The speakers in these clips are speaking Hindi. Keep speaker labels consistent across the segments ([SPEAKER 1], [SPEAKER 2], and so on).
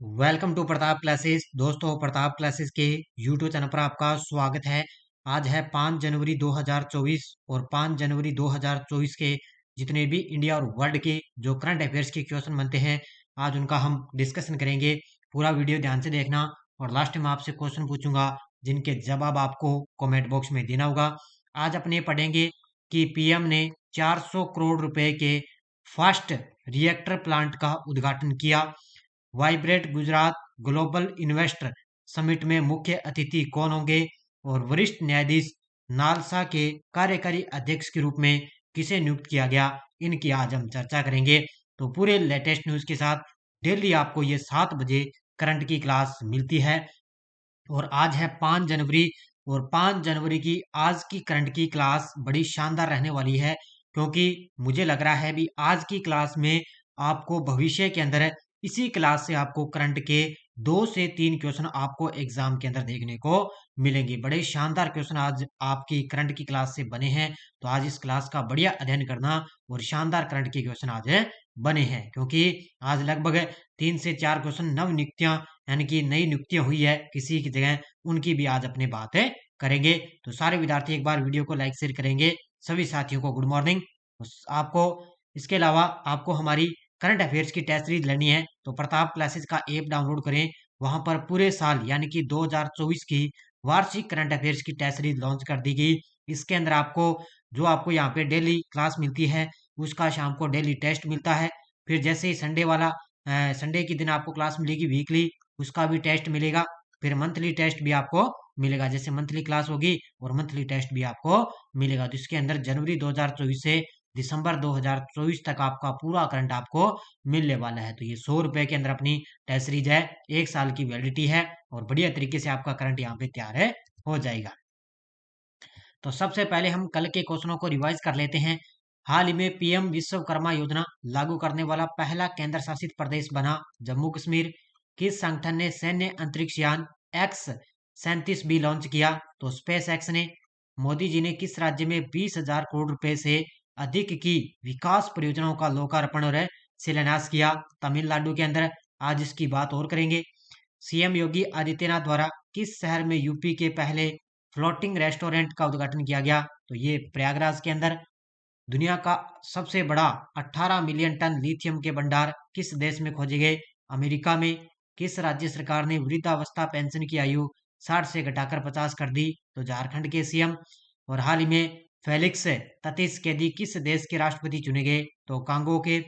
[SPEAKER 1] Welcome to Pratap classes. दोस्तों, प्रताप क्लासेस के यूट्यूब चैनल पर आपका स्वागत है। आज है 5 जनवरी 2024 और 5 जनवरी 2024 के जितने भी इंडिया और वर्ल्ड के जो करंट अफेयर्स के क्वेश्चन बनते हैं, आज उनका हम डिस्कशन करेंगे। पूरा वीडियो ध्यान से देखना और लास्ट में आपसे क्वेश्चन पूछूंगा जिनके जवाब आपको कमेंट बॉक्स में देना होगा। आज अपने पढ़ेंगे कि पीएम ने 400 करोड़ रुपए के फास्ट रिएक्टर प्लांट का उद्घाटन किया। Vibrate Gujarat global investor summit में मुख्य अतिथि कौन होंगे और वरिष्ठ न्यायाधीश नालसा के कार्यकारी अध्यक्ष के रूप में किसे नियुक्त किया गया, इनकी आज हम चर्चा करेंगे। तो पूरे लेटेस्ट न्यूज के साथ डेली आपको ये 7 बजे करंट की क्लास मिलती है। और आज है 5 जनवरी और 5 जनवरी की आज की करंट की क्लास बड़ी शानदार रहने वाली है, क्योंकि मुझे लग रहा है भी आज की क्लास में आपको भविष्य के अंदर इसी क्लास से आपको करंट के 2 से 3 क्वेश्चन आपको एग्जाम के अंदर देखने को मिलेंगे। बड़े शानदार क्वेश्चन आज आपकी करंट की क्लास से बने हैं, तो आज इस क्लास का बढ़िया अध्ययन करना और शानदार करंट के क्वेश्चन आज बने हैं, क्योंकि आज लगभग 3 से 4 क्वेश्चन नव नियुक्तियां यानी कि नई नियुक्तियां हुई है किसी की जगह, उनकी भी आज अपने बात है करेंगे। तो सारे विद्यार्थी एक बार वीडियो को लाइक शेयर करेंगे। सभी साथियों को गुड मॉर्निंग। आपको इसके अलावा आपको हमारी करंट अफेयर्स की टेस्ट सीरीज लेनी है तो प्रताप क्लासेस का ऐप डाउनलोड करें। वहां पर पूरे साल यानी कि 2024 की वार्षिक करंट अफेयर्स की टेस्ट सीरीज लॉन्च कर दी गई। इसके अंदर आपको जो आपको यहाँ पे डेली क्लास मिलती है उसका शाम को डेली टेस्ट मिलता है। फिर जैसे ही संडे वाला संडे के दिन आपको क्लास मिलेगी वीकली, उसका भी टेस्ट मिलेगा। फिर मंथली टेस्ट भी आपको मिलेगा, जैसे मंथली क्लास होगी और मंथली टेस्ट भी आपको मिलेगा। तो इसके अंदर जनवरी 2024 से दिसंबर 2024 तक आपका पूरा करंट आपको मिलने वाला है। तो ये 100 रुपए के अंदर अपनी टेस्ट सीरीज है, 1 साल की वैलिडिटी है और बढ़िया तरीके से आपका करंट यहाँ पे तैयार है हो जाएगा। तो सबसे पहले हम कल के क्वेश्चनों को रिवाइज कर लेते हैं। हाल ही में पीएम विश्वकर्मा योजना लागू करने वाला पहला केंद्र शासित प्रदेश बना जम्मू कश्मीर। किस संगठन ने सैन्य अंतरिक्ष यान X-37B लॉन्च किया? तो स्पेस एक्स ने। मोदी जी ने किस राज्य में 20,000 करोड़ रुपए से अधिक की विकास परियोजनाओं का लोकार्पण और शिलान्यास किया? तमिलनाडु के अंदर। आज इसकी बात और करेंगे। सीएम योगी आदित्यनाथ द्वारा किस शहर में यूपी के पहले फ्लोटिंग रेस्टोरेंट का उद्घाटन किया गया? तो ये प्रयागराज के अंदर। दुनिया का सबसे बड़ा 18 मिलियन टन लिथियम के भंडार किस देश में खोजे गए? अमेरिका में। किस राज्य सरकार ने वृद्धावस्था पेंशन की आयु 60 से घटाकर 50 कर दी? तो झारखंड के सीएम। और हाल ही में फेलिक्स ततीसकेदी किस देश के राष्ट्रपति चुने गए? तो कांगो के।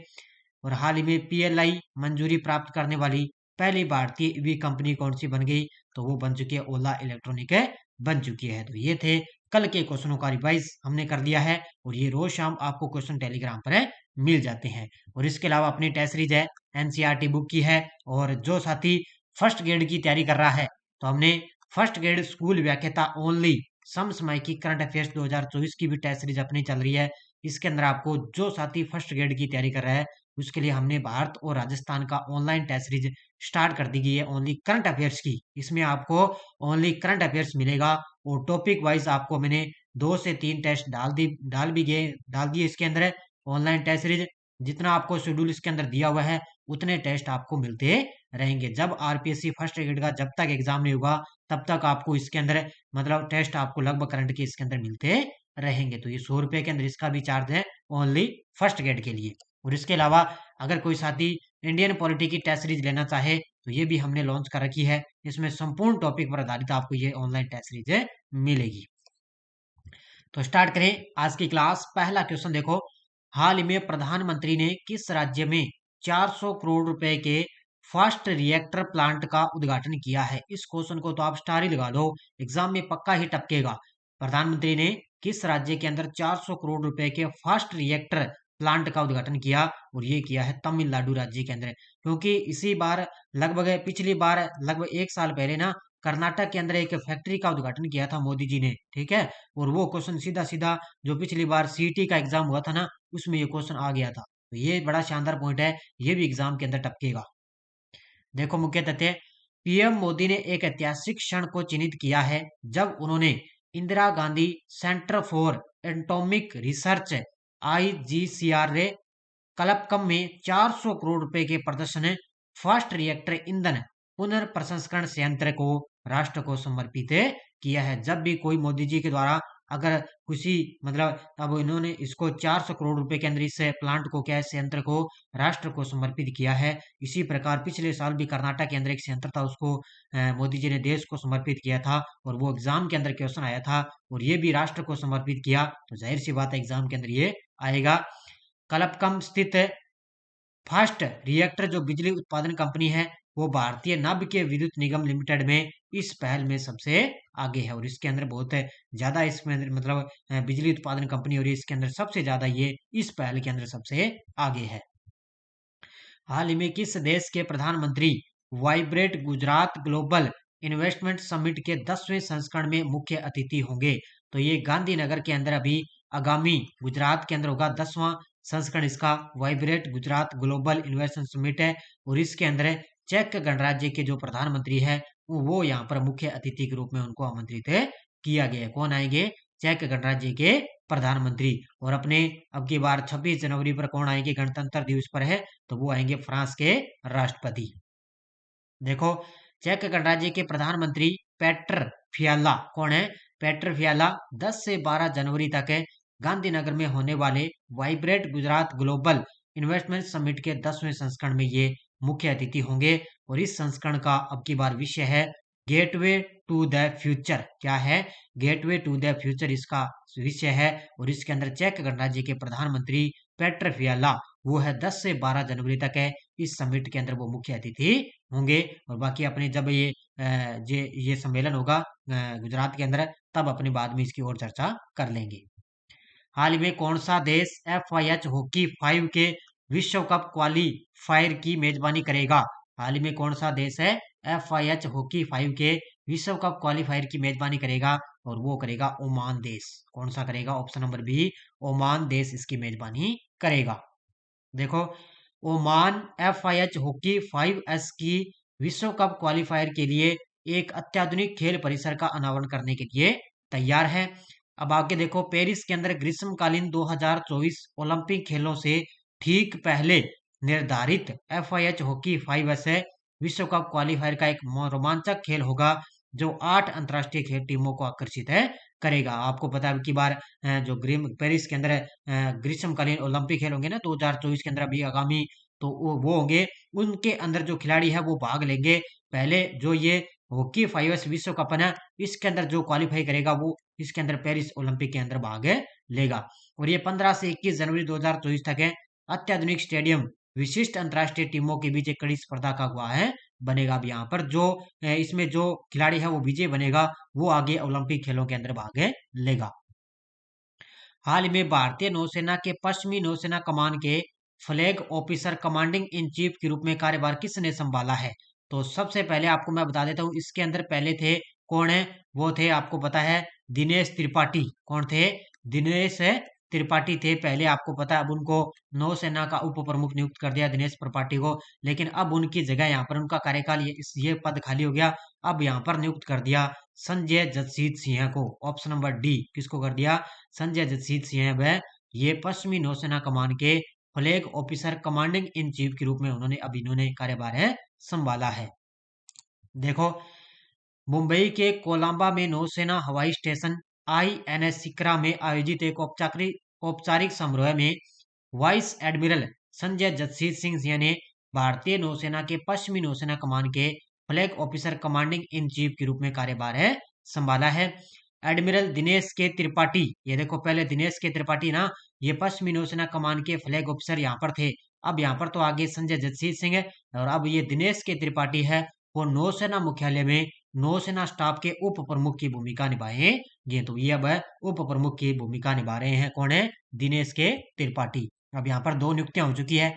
[SPEAKER 1] और हाल ही में पीएलआई मंजूरी प्राप्त करने वाली पहली भारतीय ईवी कंपनी कौन सी बन गई? तो वो बन चुकी है ओला इलेक्ट्रॉनिक बन चुकी है। तो ये थे कल के क्वेश्चनों का रिवाइज हमने कर दिया है और ये रोज शाम आपको क्वेश्चन टेलीग्राम पर मिल जाते हैं। और इसके अलावा अपनी टेस्ट सीरीज है एनसीईआरटी बुक की है। और जो साथी फर्स्ट ग्रेड की तैयारी कर रहा है तो हमने फर्स्ट ग्रेड स्कूल व्याख्याता ओनली समसामयिकी करंट अफेयर्स 2024 की भी टेस्ट सीरीज अपनी चल रही है। इसके अंदर आपको जो साथी फर्स्ट ग्रेड की तैयारी कर रहा है उसके लिए हमने भारत और राजस्थान का ऑनलाइन टेस्ट सीरीज स्टार्ट कर दी गई है ओनली करंट अफेयर्स की। इसमें आपको ओनली करंट अफेयर्स मिलेगा और टॉपिक वाइज आपको मैंने 2 से 3 टेस्ट डाल दिए इसके अंदर ऑनलाइन टेस्ट सीरीज। जितना आपको शेड्यूल इसके अंदर दिया हुआ है उतने टेस्ट आपको मिलते रहेंगे। जब आरपीएससी फर्स्ट ग्रेड का जब तक एग्जाम नहीं होगा तब तक आपको इसके अंदर मतलब टेस्ट आपको लगभग करंट के इसके अंदर मिलते रहेंगे। तो ये 100 रुपए के अंदर इसका भी चार्ज है ओनली फर्स्ट ग्रेड के लिए। और इसके अलावा अगर कोई साथी इंडियन पॉलिटी की टेस्ट सीरीज लेना चाहे तो ये भी हमने लॉन्च कर रखी है। इसमें संपूर्ण टॉपिक पर आधारित आपको ये ऑनलाइन टेस्ट सीरीज मिलेगी। तो स्टार्ट करें आज की क्लास। पहला क्वेश्चन देखो। हाल ही में प्रधानमंत्री ने किस राज्य में 400 करोड़ रुपए के फास्ट रिएक्टर प्लांट का उद्घाटन किया है? इस क्वेश्चन को तो आप स्टार ही लगा दो, एग्जाम में पक्का ही टपकेगा। प्रधानमंत्री ने किस राज्य के अंदर 400 करोड़ रुपए के फास्ट रिएक्टर प्लांट का उद्घाटन किया? और ये किया है तमिलनाडु राज्य के अंदर। क्योंकि इसी बार लगभग पिछली बार लगभग 1 साल पहले ना कर्नाटक के अंदर एक फैक्ट्री का उद्घाटन किया था मोदी जी ने, ठीक है। और वो क्वेश्चन सीधा सीधा जो पिछली बार सीटी का एग्जाम हुआ था ना उसमें ये क्वेश्चन आ गया था। तो ये बड़ा शानदार पॉइंट है, ये भी एग्जाम के अंदर टपकेगा। देखो मुख्य तथ्य। पीएम मोदी ने एक ऐतिहासिक क्षण को चिन्हित किया है जब उन्होंने Indira Gandhi Centre for Atomic Research IGCAR Kalpakkam में 400 करोड़ रुपए के प्रदर्शन फास्ट रिएक्टर ईंधन पुनर्प्रसंस्करण संयंत्र को राष्ट्र को समर्पित किया है। जब भी कोई मोदी जी के द्वारा अगर किसी मतलब अब इन्होंने इसको 400 करोड़ रुपए के अंदर इस प्लांट को क्या है संयंत्र को राष्ट्र को समर्पित किया है। इसी प्रकार पिछले साल भी कर्नाटक के अंदर एक संयंत्र था, उसको मोदी जी ने देश को समर्पित किया था और वो एग्जाम के अंदर क्वेश्चन आया था और ये भी राष्ट्र को समर्पित किया, तो जाहिर सी बात है एग्जाम के अंदर ये आएगा। कलपकम स्थित फास्ट रिएक्टर जो बिजली उत्पादन कंपनी है वो भारतीय नाभिकीय विद्युत निगम लिमिटेड में इस पहल में सबसे आगे है और इसके अंदर बहुत ज्यादा इसमें मतलब बिजली उत्पादन कंपनी और इसके अंदर सबसे ज्यादा ये इस पहल के अंदर सबसे आगे है। हाल ही में किस देश के प्रधानमंत्री vibrate Gujarat global investment summit के 10वें संस्करण में मुख्य अतिथि होंगे? तो ये गांधीनगर के अंदर अभी आगामी गुजरात के अंदर होगा 10वां संस्करण इसका vibrate Gujarat global investment summit है और इसके अंदर चेक गणराज्य के जो प्रधानमंत्री है वो यहाँ पर मुख्य अतिथि के रूप में उनको आमंत्रित किया गया है। कौन आएंगे? चेक गणराज्य के प्रधानमंत्री। और अपने अब की बार 26 जनवरी पर कौन आएंगे? गणतंत्र दिवस पर है तो वो आएंगे फ्रांस के राष्ट्रपति। देखो चेक गणराज्य के प्रधानमंत्री पेटर फियाला कौन है? पेटर फियाला 10 से 12 जनवरी तक है गांधीनगर में होने वाले vibrate Gujarat global investment summit के 10वें संस्करण में ये मुख्य अतिथि होंगे और इस संस्करण का अब की बार विषय है गेटवे टू द फ्यूचर। क्या है? गेटवे टू द फ्यूचर इसका विषय है और इसके अंदर चेक गणराज्य के प्रधानमंत्री पेटर फियाला वो है 10 से 12 जनवरी तक है इस समिट के अंदर वो मुख्य अतिथि होंगे और बाकी अपने जब ये सम्मेलन होगा गुजरात के अंदर तब अपने बाद में इसकी और चर्चा कर लेंगे। हाल ही में कौन सा देश FIH हॉकी 5 के विश्व कप क्वालीफायर की मेजबानी करेगा? हाल ही में कौन सा देश है FIH हॉकी 5 के विश्व कप क्वालीफायर की मेजबानी करेगा? और वो करेगा ओमान देश। कौन सा करेगा? ऑप्शन नंबर बी, ओमान देश इसकी मेजबानी करेगा। देखो ओमान FIH हॉकी 5S की विश्व कप क्वालीफायर के लिए एक अत्याधुनिक खेल परिसर का अनावरण करने के लिए तैयार है। अब आगे देखो पेरिस के अंदर ग्रीष्मकालीन 2024 ओलंपिक खेलों से ठीक पहले निर्धारित FIH हॉकी 5S विश्व कप क्वालीफायर का एक रोमांचक खेल होगा जो 8 अंतर्राष्ट्रीय खेल टीमों को आकर्षित करेगा। आपको पता है कि बार जो पेरिस के अंदर ग्रीष्मकालीन ओलंपिक खेल होंगे ना 2024 के अंदर अभी आगामी, तो वो होंगे उनके अंदर जो खिलाड़ी है वो भाग लेंगे। पहले जो ये हॉकी 5S विश्व कप है इसके अंदर जो क्वालिफाई करेगा वो इसके अंदर पेरिस ओलंपिक के अंदर भाग लेगा और ये 15 से 21 जनवरी 2024 तक है। अत्याधुनिक स्टेडियम विशिष्ट अंतर्राष्ट्रीय टीमों के बीच एक कड़ी स्पर्धा का हुआ है बनेगा। अब यहाँ पर जो इसमें जो खिलाड़ी है वो विजय बनेगा वो आगे ओलंपिक खेलों के अंदर भाग लेगा। हाल ही में भारतीय नौसेना के पश्चिमी नौसेना कमान के flag officer commanding in chief के रूप में कार्यभार किसने संभाला है? तो सबसे पहले आपको मैं बता देता हूँ इसके अंदर पहले थे कौन है? वो थे आपको पता है दिनेश त्रिपाठी। कौन थे? दिनेश त्रिपाठी थे पहले, आपको पता है। अब उनको नौसेना का उप प्रमुख नियुक्त कर दिया दिनेश त्रिपाठी को, लेकिन अब उनकी जगह यहाँ पर उनका कार्यकाल ये पद खाली हो गया। अब यहाँ पर नियुक्त कर दिया संजय जसजीत सिंह को। ऑप्शन नंबर डी किसको कर दिया? संजय जसजीत सिंह वह ये पश्चिमी नौसेना कमान के flag officer commanding in chief के रूप में उन्होंने अब इन्होंने कार्यभार संभाला है। देखो मुंबई के कोलंबा में नौसेना हवाई स्टेशन INS सिकरा में आयोजित एक औपचारिक समारोह में वाइस एडमिरल संजय जसजीत सिंह ने भारतीय नौसेना के पश्चिमी नौसेना कमान के flag officer commanding in chief के रूप में कार्यभार संभाला है। एडमिरल दिनेश के त्रिपाठी, ये देखो पहले दिनेश के त्रिपाठी ना ये पश्चिमी नौसेना कमान के फ्लैग ऑफिसर यहाँ पर थे, अब यहाँ पर तो आगे संजय जसजीत सिंह है और अब ये दिनेश के त्रिपाठी है वो नौसेना मुख्यालय में नौसेना स्टाफ के उप प्रमुख की भूमिका निभाएंगे। तो ये अब उप प्रमुख की भूमिका निभा रहे हैं कौन है? दिनेश के त्रिपाठी। अब यहाँ पर 2 नियुक्तियां हो चुकी है,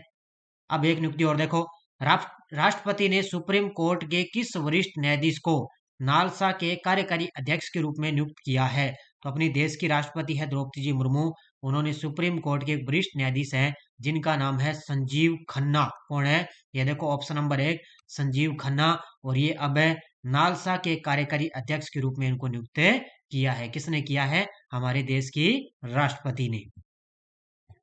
[SPEAKER 1] अब एक नियुक्ति और देखो राष्ट्रपति ने सुप्रीम कोर्ट के किस वरिष्ठ न्यायाधीश को नालसा के कार्यकारी अध्यक्ष के रूप में नियुक्त किया है? तो अपनी देश की राष्ट्रपति है द्रौपदी जी मुर्मू, उन्होंने सुप्रीम कोर्ट के वरिष्ठ न्यायाधीश हैं जिनका नाम है संजीव खन्ना। कौन है? ये देखो ऑप्शन नंबर 1 संजीव खन्ना और ये अब नालसा के कार्यकारी अध्यक्ष के रूप में इनको नियुक्त किया है। किसने किया है? हमारे देश की राष्ट्रपति ने।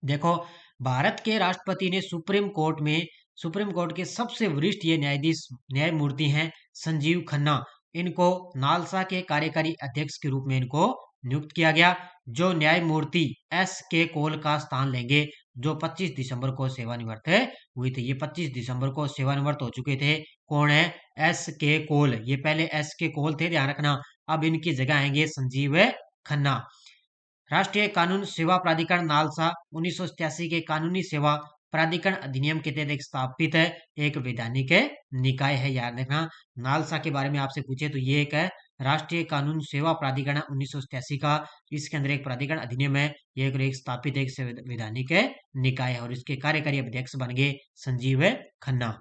[SPEAKER 1] देखो भारत के राष्ट्रपति ने सुप्रीम कोर्ट में सुप्रीम कोर्ट के सबसे वरिष्ठ ये न्यायाधीश न्यायमूर्ति हैं संजीव खन्ना। इनको नालसा के कार्यकारी अध्यक्ष के रूप में इनको नियुक्त किया गया, जो न्यायमूर्ति एस के कोल का स्थान लेंगे, जो 25 दिसंबर को सेवानिवृत्त हुए थे। ये 25 दिसंबर को सेवानिवृत्त हो चुके थे। कौन है? एस के कोल। ये पहले एस के कोल थे, ध्यान रखना। अब इनकी जगह आएंगे संजीव खन्ना। राष्ट्रीय कानून सेवा प्राधिकरण नालसा 1987 के कानूनी सेवा प्राधिकरण अधिनियम के तहत एक स्थापित है एक वैधानिक निकाय है। याद रखना, नालसा के बारे में आपसे पूछे तो ये एक है राष्ट्रीय कानून सेवा प्राधिकरण 1987 का। इसके अंदर एक प्राधिकरण अधिनियम है, ये एक स्थापित एक वैधानिक निकाय है और इसके कार्यकारी अध्यक्ष बन गए संजीव खन्ना।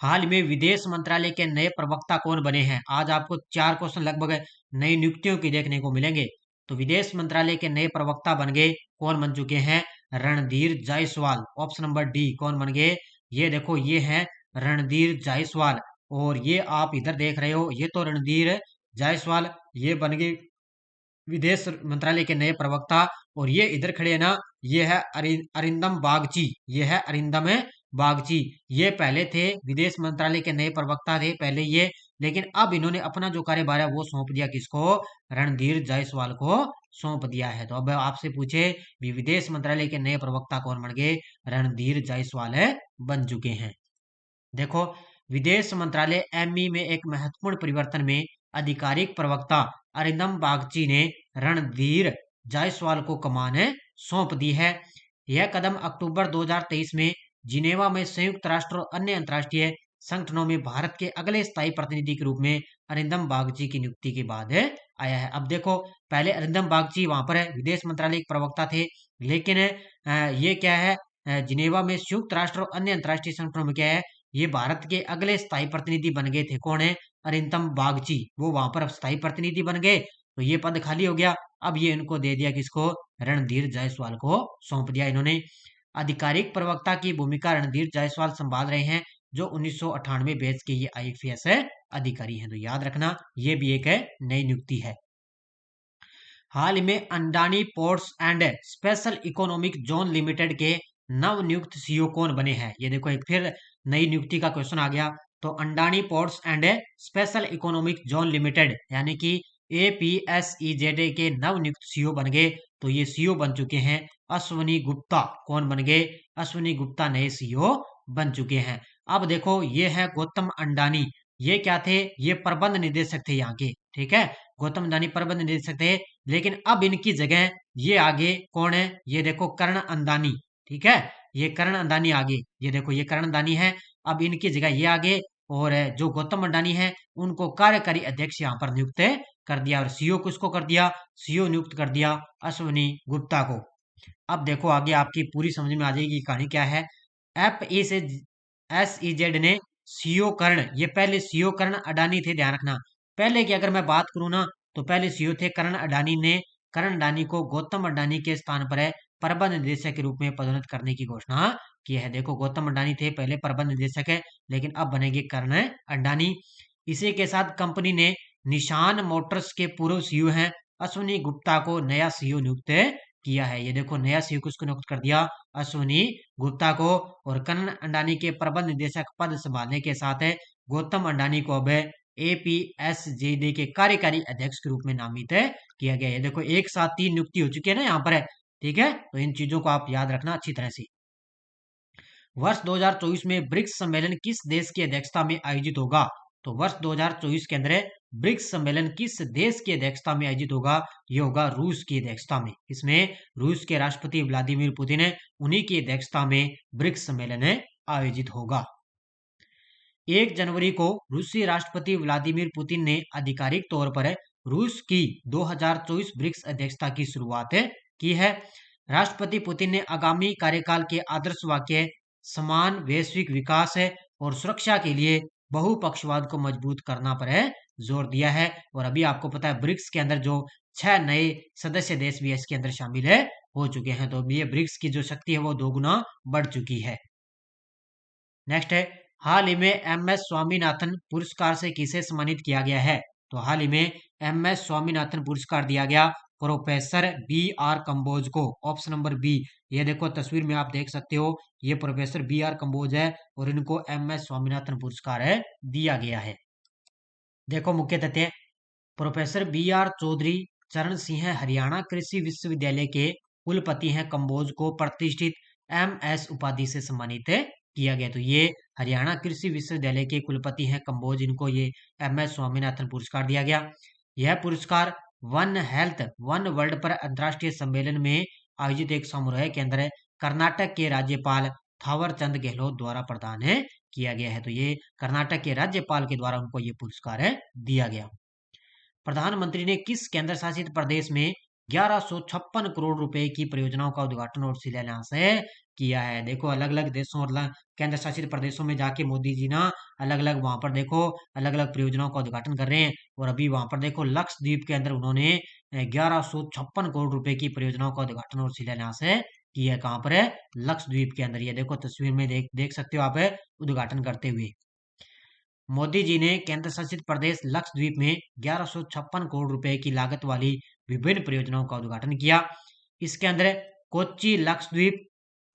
[SPEAKER 1] हाल में विदेश मंत्रालय के नए प्रवक्ता कौन बने हैं? आज आपको 4 क्वेश्चन लगभग नई नियुक्तियों की देखने को मिलेंगे। तो विदेश मंत्रालय के नए प्रवक्ता बन गए, कौन बन चुके हैं? Randhir Jaiswal. Option number D, कौन बन गए? ये देखो, ये है रणधीर जायसवाल। और ये आप इधर देख रहे हो, ये तो रणधीर जायसवाल ये बन गए विदेश मंत्रालय के नए प्रवक्ता। और ये इधर खड़े हैं ना, ये है अरिंदम बागची। ये है अरिंदम बागची। ये पहले थे विदेश मंत्रालय के नए प्रवक्ता थे पहले ये, लेकिन अब इन्होंने अपना जो कार्यभार है वो सौंप दिया किसको? रणधीर जायसवाल को सौंप दिया है। तो अब आपसे पूछे भी विदेश मंत्रालय के नए प्रवक्ता कौन बन गए? रणधीर जायसवाल है बन चुके हैं। देखो, विदेश मंत्रालय एमई में एक महत्वपूर्ण परिवर्तन में आधिकारिक प्रवक्ता अरिंदम बागची ने रणधीर जायसवाल को कमान सौंप दी है। यह कदम अक्टूबर 2023 में जिनेवा में संयुक्त राष्ट्र और अन्य अंतर्राष्ट्रीय संगठनों में भारत के अगले स्थायी प्रतिनिधि के रूप में अरिंदम बागची की नियुक्ति के बाद आया है। अब देखो, पहले अरिंदम बागची वहां पर विदेश मंत्रालय के प्रवक्ता थे, लेकिन ये क्या है, जिनेवा में संयुक्त राष्ट्र और अन्य अंतर्राष्ट्रीय संगठनों में क्या है, ये भारत के अगले स्थायी प्रतिनिधि बन गए थे। कौन है? अरिंदम बागची। वो वहां पर स्थायी प्रतिनिधि बन गए, तो ये पद खाली हो गया। अब ये इनको दे दिया किसको? रणधीर जायसवाल को सौंप दिया इन्होंने। आधिकारिक प्रवक्ता की भूमिका रणधीर जायसवाल संभाल रहे हैं, जो 1998 बैच के ये आईएफएस अधिकारी हैं। तो याद रखना, ये भी एक नई नियुक्ति है। हाल में Adani Ports and Special Economic Zone Limited के नव नियुक्त सीईओ कौन बने हैं? ये देखो, एक फिर नई नियुक्ति का क्वेश्चन आ गया। तो Adani Ports and Special Economic Zone Limited यानी कि APSEZ के नव नियुक्त सीईओ बन गए। तो ये सीईओ बन चुके हैं अश्वनी गुप्ता। कौन बन गए? अश्वनी गुप्ता नए सीईओ बन चुके हैं। अब देखो, ये है गौतम अंडानी। ये क्या थे? ये प्रबंध निदेशक थे यहाँ के, ठीक है। गौतम अंडानी प्रबंध निदेशक थे, लेकिन अब इनकी जगह ये आगे कौन है? ये देखो, करण अंदानी, ठीक है। ये करण अंदानी आगे, ये देखो, ये करण अंदानी है। अब इनकी जगह ये आगे, और जो गौतम अंडानी है उनको कार्यकारी अध्यक्ष यहाँ पर नियुक्त कर दिया। और सीईओ किसको कर दिया? सीईओ नियुक्त कर दिया अश्वनी गुप्ता को। अब देखो, आगे आपकी पूरी समझ में आ जाएगी कहानी क्या है। FASEZ ने सीईओ कर्ण, ये पहले सीईओ कर्ण अडानी थे, ध्यान रखना। पहले की अगर मैं बात करूं ना, तो पहले सीईओ थे करण अडानी ने करण अडानी को गौतम अडानी के स्थान पर प्रबंध निदेशक के रूप में पदोन्नत करने की घोषणा की है। देखो, गौतम अडानी थे पहले प्रबंध निदेशक है, लेकिन अब बनेंगे करण अडानी। इसी के साथ कंपनी ने निशान मोटर्स के पूर्व सीईओ हैं अश्वनी गुप्ता को नया सीईओ नियुक्त किया है। ये देखो, नया सीईओ किसको नियुक्त कर दिया? अश्वनी गुप्ता को। और करण अंडानी के प्रबंध निदेशक पद संभालने के साथ गौतम अंडानी को अब APSEZ के कार्यकारी अध्यक्ष के रूप में नामित किया गया है। देखो, एक साथ 3 नियुक्ति हो चुकी है ना यहाँ पर, ठीक है। तो इन चीजों को आप याद रखना अच्छी तरह से। वर्ष 2024 में ब्रिक्स सम्मेलन किस देश की अध्यक्षता में आयोजित होगा? तो वर्ष 2024 के अंदर ब्रिक्स सम्मेलन किस देश की अध्यक्षता में आयोजित होगा? ये होगा रूस की अध्यक्षता में। इसमें रूस के राष्ट्रपति व्लादिमीर पुतिन है, उन्हीं की अध्यक्षता में ब्रिक्स सम्मेलन आयोजित होगा। 1 जनवरी को रूसी राष्ट्रपति व्लादिमीर पुतिन ने आधिकारिक तौर पर रूस की 2024 ब्रिक्स अध्यक्षता की शुरुआत की है। राष्ट्रपति पुतिन ने आगामी कार्यकाल के आदर्श वाक्य समान वैश्विक विकास और सुरक्षा के लिए बहुपक्षवाद को मजबूत करना पर जोर दिया है। और अभी आपको पता है, ब्रिक्स के अंदर जो 6 नए सदस्य देश भी इसके अंदर शामिल हो चुके हैं। तो ये ब्रिक्स की जो शक्ति है वो 2 गुना बढ़ चुकी है। नेक्स्ट है, हाल ही में MS स्वामीनाथन पुरस्कार से किसे सम्मानित किया गया है? तो हाल ही में MS स्वामीनाथन पुरस्कार दिया गया प्रोफेसर बी आर कंबोज को। ऑप्शन नंबर बी, ये देखो तस्वीर में आप देख सकते हो, ये प्रोफेसर बी आर कंबोज है और इनको MS स्वामीनाथन पुरस्कार है दिया गया है। देखो मुख्य तथ्य, प्रोफेसर बी आर चौधरी चरण सिंह हरियाणा कृषि विश्वविद्यालय के कुलपति हैं। कंबोज को प्रतिष्ठित MS उपाधि से सम्मानित किया गया। तो ये हरियाणा कृषि विश्वविद्यालय के कुलपति हैं कंबोज, इनको ये MS स्वामीनाथन पुरस्कार दिया गया। यह पुरस्कार वन हेल्थ वन वर्ल्ड पर अंतर्राष्ट्रीय सम्मेलन में आयोजित एक समारोह के अंदर कर्नाटक के राज्यपाल थावर चंद गहलोत द्वारा प्रदान किया गया है। तो ये कर्नाटक के राज्यपाल के द्वारा उनको ये पुरस्कार दिया गया। प्रधानमंत्री ने किस केंद्र शासित प्रदेश में 1156 करोड़ रुपए की परियोजनाओं का उद्घाटन और शिलान्यास किया है? देखो अलग अलग देशों और केंद्र शासित प्रदेशों में जाके मोदी जी ना अलग अलग वहां पर देखो अलग अलग परियोजनाओं का उद्घाटन कर रहे हैं। और अभी वहां पर देखो लक्षद्वीप के अंदर उन्होंने 1156 करोड़ रुपए की परियोजनाओं का उद्घाटन और शिलान्यास किया है। कहाँ पर है? लक्षद्वीप के अंदर। ये देखो तस्वीर में देख सकते हो आप उद्घाटन करते हुए। मोदी जी ने केंद्र शासित प्रदेश लक्षद्वीप में 1156 करोड़ रुपए की लागत वाली विभिन्न परियोजनाओं का उद्घाटन किया। इसके अंदर कोच्चि लक्षद्वीप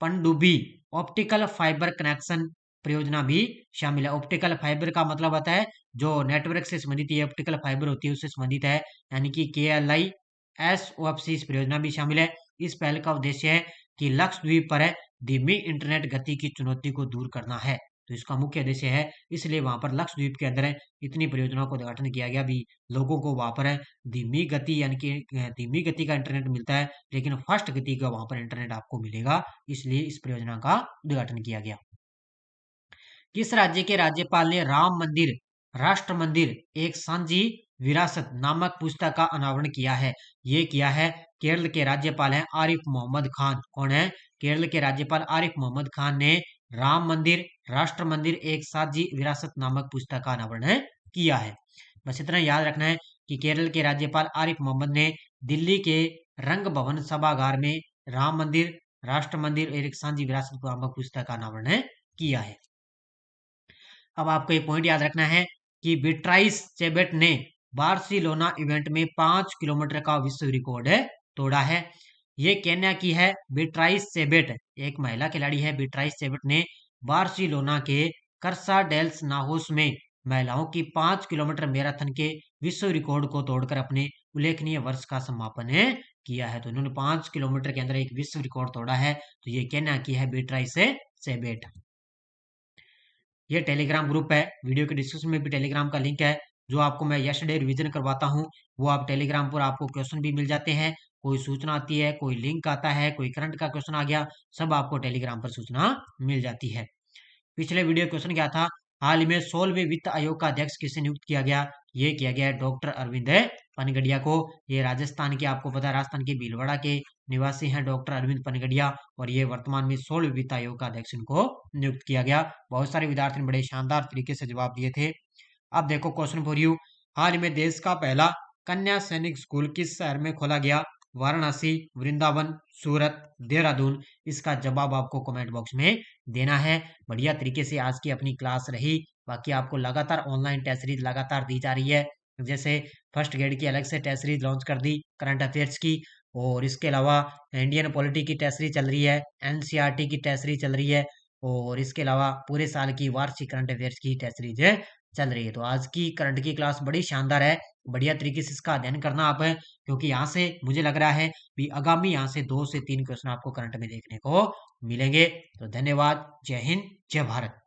[SPEAKER 1] पनडुब्बी ऑप्टिकल फाइबर कनेक्शन परियोजना भी शामिल है। ऑप्टिकल फाइबर का मतलब होता है जो नेटवर्क से संबंधित ये ऑप्टिकल फाइबर होती है उससे संबंधित है, यानी कि KLI SOFC इस परियोजना भी शामिल है। इस पहल का उद्देश्य है कि लक्षद्वीप पर धीमी इंटरनेट गति की चुनौती को दूर करना है। तो इसका मुख्य उद्देश्य है, इसलिए वहां पर लक्षद्वीप के अंदर इतनी परियोजनाओं का उद्घाटन किया गया। भी लोगों को वहां पर धीमी गति यानी कि धीमी गति का इंटरनेट मिलता है, लेकिन फास्ट गति का वहां पर इंटरनेट आपको मिलेगा, इसलिए इस परियोजना का उद्घाटन किया गया। किस राज्य के राज्यपाल ने राम मंदिर राष्ट्र मंदिर एक सांझी विरासत नामक पुस्तक का अनावरण किया है? ये किया है केरल के राज्यपाल हैं आरिफ मोहम्मद खान। कौन है? केरल के राज्यपाल आरिफ मोहम्मद खान ने राम मंदिर राष्ट्र मंदिर एक साझी विरासत नामक पुस्तक का अनावरण किया है। बस इतना याद रखना है कि केरल के राज्यपाल आरिफ मोहम्मद ने दिल्ली के रंग भवन सभागार में राम मंदिर राष्ट्र मंदिर एक साझी विरासत नामक पुस्तक का अनावरण किया है। अब आपको एक पॉइंट याद रखना है कि बीट्राइस चेबेट ने बार्सिलोना इवेंट में 5 किलोमीटर का विश्व रिकॉर्ड तोड़ा है। ये केन्या की है बीट्राइस चेबेट, एक महिला खिलाड़ी है। बीट्राइस चेबेट ने बार्सिलोना के कर्सा डेल्स नाहोस में महिलाओं की 5 किलोमीटर मैराथन के विश्व रिकॉर्ड को तोड़कर अपने उल्लेखनीय वर्ष का समापन किया है। तो इन्होंने 5 किलोमीटर के अंदर एक विश्व रिकॉर्ड तोड़ा है। तो ये केन्या की है बीट्राइस चेबेट। ये टेलीग्राम ग्रुप है, वीडियो के डिस्क्रिप्शन में भी टेलीग्राम का लिंक है। जो आपको मैं यस्टरडे रिवीजन करवाता हूँ वो आप टेलीग्राम पर आपको क्वेश्चन भी मिल जाते हैं। कोई सूचना आती है, कोई लिंक आता है, कोई करंट का क्वेश्चन आ गया, सब आपको टेलीग्राम पर सूचना मिल जाती है। पिछले वीडियो क्वेश्चन क्या था? हाल ही में 16वें वित्त आयोग का अध्यक्ष किसे नियुक्त किया गया? ये किया गया डॉक्टर अरविंद पनगड़िया को। ये राजस्थान के, आपको पता है राजस्थान के भीलवाड़ा के निवासी हैं डॉक्टर अरविंद पनगड़िया, और ये वर्तमान में 16वें वित्त आयोग का अध्यक्ष इनको नियुक्त किया गया। बहुत सारे विद्यार्थी ने बड़े शानदार तरीके से जवाब दिए थे। अब देखो क्वेश्चन फॉर यू, हाल ही में देश का पहला कन्या सैनिक स्कूल किस शहर में खोला गया? वाराणसी, वृंदावन, सूरत, देहरादून। इसका जवाब आपको कमेंट बॉक्स में देना है। बढ़िया तरीके से आज की अपनी क्लास रही। बाकी आपको लगातार ऑनलाइन टेस्ट सीरीज लगातार दी जा रही है। जैसे फर्स्ट ग्रेड की अलग से टेस्ट सीरीज लॉन्च कर दी करंट अफेयर्स की, और इसके अलावा इंडियन पॉलिटी की टेस्ट सीरीज चल रही है, NCERT की टेस्ट सीरीज चल रही है, और इसके अलावा पूरे साल की वार्षिक करंट अफेयर्स की टेस्ट सीरीज चल रही है। तो आज की करंट की क्लास बड़ी शानदार है। बढ़िया तरीके से इसका अध्ययन करना आप है, क्योंकि यहाँ से मुझे लग रहा है कि आगामी यहाँ से 2 से 3 क्वेश्चन आपको करंट में देखने को मिलेंगे। तो धन्यवाद। जय हिंद, जय भारत।